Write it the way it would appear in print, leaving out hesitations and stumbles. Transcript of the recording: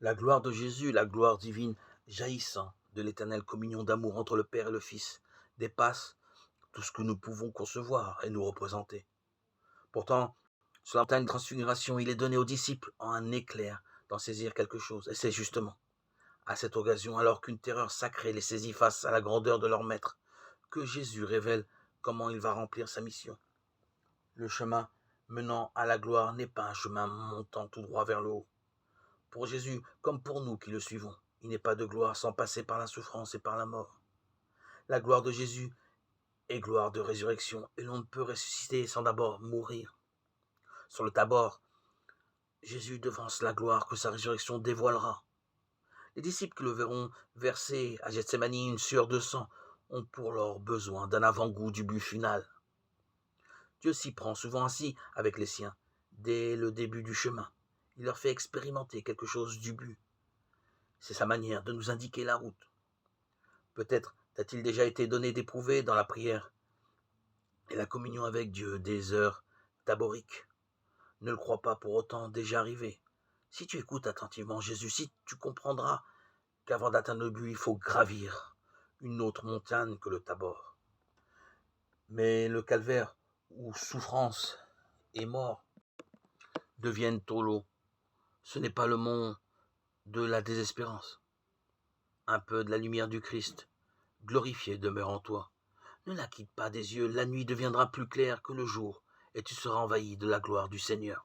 La gloire de Jésus, la gloire divine jaillissant de l'éternelle communion d'amour entre le Père et le Fils, dépasse tout ce que nous pouvons concevoir et nous représenter. Pourtant, sur la montagne de transfiguration, il est donné aux disciples en un éclair d'en saisir quelque chose. Et c'est justement à cette occasion, alors qu'une terreur sacrée les saisit face à la grandeur de leur maître, que Jésus révèle comment il va remplir sa mission. Le chemin menant à la gloire n'est pas un chemin montant tout droit vers le haut. Pour Jésus, comme pour nous qui le suivons, il n'est pas de gloire sans passer par la souffrance et par la mort. La gloire de Jésus est gloire de résurrection, et l'on ne peut ressusciter sans d'abord mourir. Sur le Tabor, Jésus devance la gloire que sa résurrection dévoilera. Les disciples qui le verront verser à Gethsémani une sueur de sang ont pour leur besoin d'un avant-goût du but final. Dieu s'y prend souvent ainsi avec les siens, dès le début du chemin. Il leur fait expérimenter quelque chose du but. C'est sa manière de nous indiquer la route. Peut-être t'a-t-il déjà été donné d'éprouver dans la prière et la communion avec Dieu des heures taboriques. Ne le crois pas pour autant déjà arrivé. Si tu écoutes attentivement Jésus, si tu comprendras qu'avant d'atteindre le but, il faut gravir une autre montagne que le Tabor. Mais le calvaire, où souffrance et mort deviennent au lot, ce n'est pas le mont de la désespérance. Un peu de la lumière du Christ, glorifié, demeure en toi. Ne la quitte pas des yeux, la nuit deviendra plus claire que le jour, et tu seras envahi de la gloire du Seigneur.